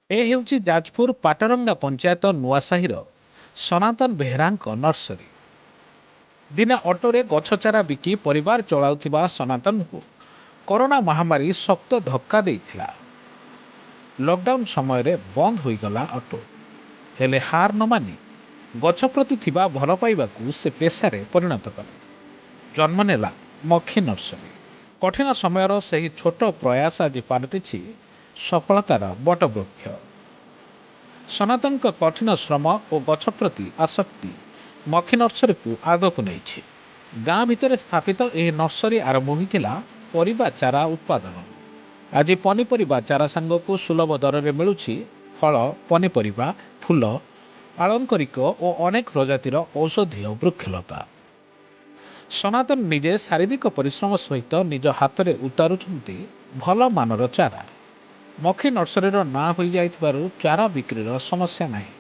ଏ ହେଉଛି ଯାଜପୁର ପାଟରଙ୍ଗା ପଞ୍ଚାୟତ ନୂଆସାହିର ସନାତନ ବେହେରାଙ୍କ ନର୍ସରୀ। ଦିନେ ଅଟୋରେ ଗଛ ଚାରା ବିକି ପରିବାର ଚଳାଉଥିବା ସନାତନଙ୍କୁ କରୋନା ମହାମାରୀ ଶକ୍ତ ଧକ୍କା ଦେଇଥିଲା। ଲକଡାଉନ ସମୟରେ ବନ୍ଦ ହୋଇଗଲା ଅଟୋ। ହେଲେ ହାର ନ ମାନି ଗଛ ପ୍ରତି ଥିବା ଭଲ ପାଇବାକୁ ସେ ପେସାରେ ପରିଣତ କଲେ। ଜନ୍ମ ନେଲା ମଖି ନର୍ସରୀ। କଠିନ ସମୟର ସେହି ଛୋଟ ପ୍ରୟାସ ଆଜି ପାଲଟିଛି ସଫଳତାର ବଟବୃକ୍ଷ। ସନାତନଙ୍କ କଠିନ ଶ୍ରମ ଓ ଗଛ ପ୍ରତି ଆସକ୍ତି ମଖି ନର୍ସରୀକୁ ଆଗକୁ ନେଇଛି। ଗାଁ ଭିତରେ ସ୍ଥାପିତ ଏହି ନର୍ସରୀ ଆରମ୍ଭ ହୋଇଥିଲା ପରିବା ଚାରା ଉତ୍ପାଦନ। ଆଜି ପନିପରିବା ଚାରା ସାଙ୍ଗକୁ ସୁଲଭ ଦରରେ ମିଳୁଛି ଫଳ, ପନିପରିବା, ଫୁଲ, ଆଳଙ୍କରିକ ଓ ଅନେକ ପ୍ରଜାତିର ଔଷଧୀୟ ବୃକ୍ଷଲତା। ସନାତନ ନିଜେ ଶାରୀରିକ ପରିଶ୍ରମ ସହିତ ନିଜ ହାତରେ ଉତାରୁଛନ୍ତି ଭଲ ମାନର ଚାରା। ମଖି ନର୍ସରୀର ନାଁ ହୋଇଯାଇଥିବାରୁ ଚାରା ବିକ୍ରିର ସମସ୍ୟା ନାହିଁ।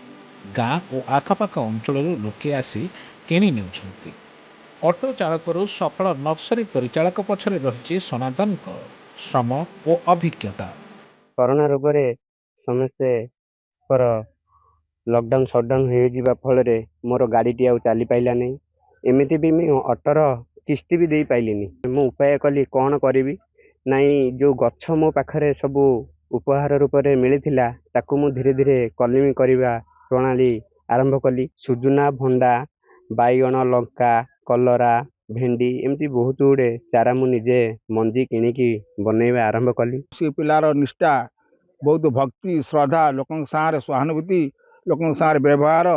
ଗାଁ ଓ ଆଖପାଖ ଅଞ୍ଚଳରୁ ଲୋକେ ଆସି କିଣି ନେଉଛନ୍ତି। ଅଟୋ ଚାଳକରୁ ସଫଳ ନର୍ସରୀ ପରିଚାଳକ ପଛରେ ରହିଛି ସନାତନଙ୍କ ଶ୍ରମ ଓ ଅଭିଜ୍ଞତା। କରୋନା ରୋଗରେ ସମସ୍ତେଙ୍କର ଲକଡାଉନ ସଟଡାଉନ ହୋଇଯିବା ଫଳରେ ମୋର ଗାଡ଼ିଟି ଆଉ ଚାଲିପାରିଲା ନାହିଁ। ଏମିତି ବି ମୁଁ ଅଟୋର କିସ୍ତି ବି ଦେଇପାରିଲିନି। ମୁଁ ଉପାୟ କଲି କ'ଣ କରିବି, ନାଇଁ ଯେଉଁ ଗଛ ମୋ ପାଖରେ ସବୁ ଉପହାର ରୂପରେ ମିଳିଥିଲା ତାକୁ ମୁଁ ଧୀରେ ଧୀରେ କଲିମି କରିବା ପ୍ରଣାଳୀ ଆରମ୍ଭ କଲି। ସୁଜୁନା, ଭଣ୍ଡା, ବାଇଗଣ, ଲଙ୍କା, କଲରା, ଭେଣ୍ଡି ଏମିତି ବହୁତ ଗୁଡ଼ିଏ ଚାରା ମୁଁ ନିଜେ ମଞ୍ଜି କିଣିକି ବନେଇବା ଆରମ୍ଭ କଲି। ସେ ପିଲାର ନିଷ୍ଠା, ବହୁତ ଭକ୍ତି, ଶ୍ରଦ୍ଧା, ଲୋକଙ୍କ ସାଙ୍ଗରେ ସହାନୁଭୂତି, ଲୋକଙ୍କ ସାଙ୍ଗରେ ବ୍ୟବହାର,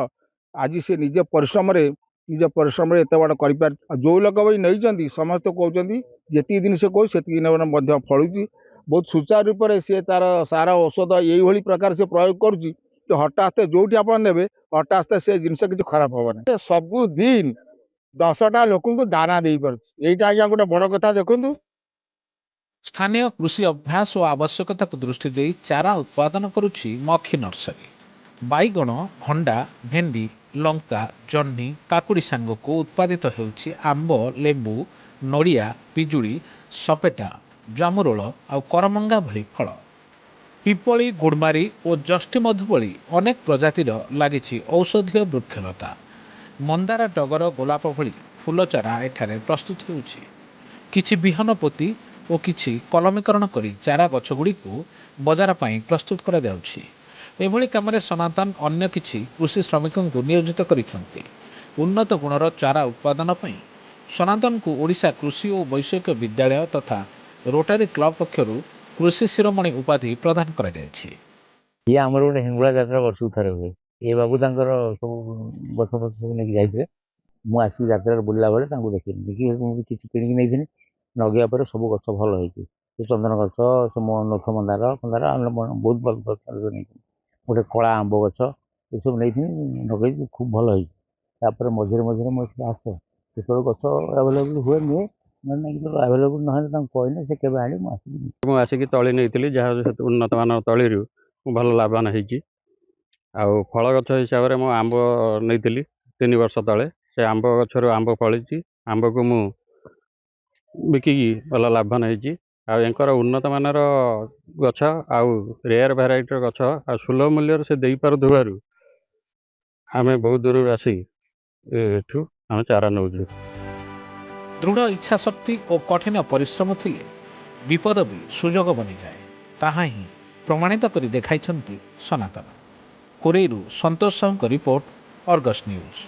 ଆଜି ସେ ନିଜ ପରିଶ୍ରମରେ ଏତେ ବଡ଼ କରିପାରି। ଯେଉଁ ଲୋକ ବି ନେଇଛନ୍ତି ସମସ୍ତେ କହୁଛନ୍ତି ଯେତିକି ଦିନ ସେ କହୁଛି ସେତିକି ଦିନ ମଧ୍ୟ ଫଳୁଛି। ବହୁତ ସୁଚାରୁ ରୂପରେ ସେ ତାର ସାର ଔଷଧ ଏଇଭଳି ପ୍ରକାର ସେ ପ୍ରୟୋଗ କରୁଛି ଯେ ହଠାତ୍ ଯେଉଁଠି ଆପଣ ନେବେ ହଠାତ୍ ସେ ଜିନିଷ କିଛି ଖରାପ ହେବ ନାହିଁ। ସବୁଦିନ 10ଟା ଲୋକଙ୍କୁ ଦାନା ଦେଇପାରୁଛି। ଏଇଟା ଆଜ୍ଞା ଗୋଟେ ବଡ଼ କଥା। ଦେଖନ୍ତୁ, ସ୍ଥାନୀୟ କୃଷି ଅଭ୍ୟାସ ଓ ଆବଶ୍ୟକତାକୁ ଦୃଷ୍ଟି ଦେଇ ଚାରା ଉତ୍ପାଦନ କରୁଛି ମଖି ନର୍ସରୀ। ବାଇଗଣ, ଭଣ୍ଡା, ଭେଣ୍ଡି, ଲଙ୍କା, ଜହ୍ନି, କାକୁଡ଼ି ସାଙ୍ଗକୁ ଉତ୍ପାଦିତ ହେଉଛି ଆମ୍ବ, ଲେମ୍ବୁ, ନଡ଼ିଆ, ପିଜୁଳି, ସପେଟା, ଜାମୁରୋଳ ଆଉ କରମଙ୍ଗା ଭଳି ଫଳ। ପିପଳି, ଗୁଡ଼ମାରି ଓ ଜଷ୍ଟିମଧୁ ଭଳି ଅନେକ ପ୍ରଜାତିର ଲାଗିଛି ଔଷଧୀୟ ବୃକ୍ଷଲତା। ମନ୍ଦାର, ଟଗର, ଗୋଲାପ ଭଳି ଫୁଲ ଚାରା ଏଠାରେ ପ୍ରସ୍ତୁତ ହେଉଛି। କିଛି ବିହନ ପୋତି ଓ କିଛି କଲମୀକରଣ କରି ଚାରା ଗଛଗୁଡ଼ିକୁ ବଜାର ପାଇଁ ପ୍ରସ୍ତୁତ କରାଯାଉଛି। ଏଭଳି କାମରେ ସନାତନ ଅନ୍ୟ କିଛି କୃଷି ଶ୍ରମିକଙ୍କୁ ନିୟୋଜିତ କରିଛନ୍ତି। ଉନ୍ନତ ଗୁଣର ଚାରା ଉତ୍ପାଦନ ପାଇଁ ସନାତନଙ୍କୁ ଓଡ଼ିଶା କୃଷି ଓ ବୈଷୟିକ ବିଦ୍ୟାଳୟ ତଥା ରୋଟାରୀ କ୍ଲବ ପକ୍ଷରୁ କୃଷି ଶିରୋମଣି ଉପାଧି ପ୍ରଦାନ କରାଯାଇଛି। ଇଏ ଆମର ଗୋଟେ ହିଙ୍ଗୁଳା ଯାତ୍ରା ବର୍ଷକୁ ଥରେ ହୁଏ। ଏ ବାବୁ ତାଙ୍କର ସବୁ ଗଛ ଫଛ ସବୁ ନେଇକି ଯାଇଥିଲେ। ମୁଁ ଆସିକି ଯାତ୍ରାରେ ବୁଲିଲା ବେଳେ ତାଙ୍କୁ ଦେଖିଲି। ଦେଖିକି ମୁଁ ବି କିଛି କିଣିକି ନେଇଥିଲି। ଲଗେଇବା ପରେ ସବୁ ଗଛ ଭଲ ହେଇଛି। ସେ ଚନ୍ଦନ ଗଛ, ସେ ନଥ ମନ୍ଦାର ଆମେ ବହୁତ ଭଲ ଗଛ ନେଇଥିଲି। ଗୋଟେ କଳା ଆମ୍ବ ଗଛ ଏସବୁ ନେଇଥିଲି, ଲଗେଇଛି, ଖୁବ୍ ଭଲ ହେଇଛି। ତାପରେ ମଝିରେ ମଝିରେ ମୋ ଏଠି ଆସେ, ଯେତେବେଳେ ଗଛ ଆଭେଲେବୁଲ୍ ହୁଏ ନିଏ, ନହେଲେ ନାହିଁ ଯେତେବେଳେ ଆଭେଲେବୁଲ୍ ନହେଲେ ତାଙ୍କୁ କହିଲେ ସେ କେବେ ଆଣି ମୁଁ ଆସିକି ତଳି ନେଇଥିଲି, ଯାହା ଉନ୍ନତମାନର ତଳିରୁ ମୁଁ ଭଲ ଲାଭବାନ ହେଇଛି। ଆଉ ଫଳ ଗଛ ହିସାବରେ ମୁଁ ଆମ୍ବ ନେଇଥିଲି 3 ବର୍ଷ ତଳେ। ସେ ଆମ୍ବ ଗଛରୁ ଆମ୍ବ ଫଳିଛି। ଆମ୍ବକୁ ମୁଁ ବିକିକି ଭଲ ଲାଭବାନ ହେଇଛି। ଆଉ ୟାଙ୍କର ଉନ୍ନତମାନର ଗଛ ଆଉ ରେୟାର ଭେରାଇଟିର ଗଛ ଆଉ ସୁଲଭ ମୂଲ୍ୟରେ ସେ ଦେଇପାରୁଥିବାରୁ ଆମେ ବହୁତ ଦୂରରୁ ଆସି ଏଠୁ ଆମେ ଚାରା ନେଉଛୁ। ଦୃଢ଼ ଇଚ୍ଛାଶକ୍ତି ଓ କଠିନ ପରିଶ୍ରମ ଥିଲେ ବିପଦ ବି ସୁଯୋଗ ବନିଯାଏ। ତାହା ହିଁ ପ୍ରମାଣିତ କରି ଦେଖାଇଛନ୍ତି ସନାତନ। କୋରେଇରୁ ସନ୍ତୋଷ ସାହୁଙ୍କ ରିପୋର୍ଟ, ଅର୍ଗସ୍ ନ୍ୟୁଜ୍।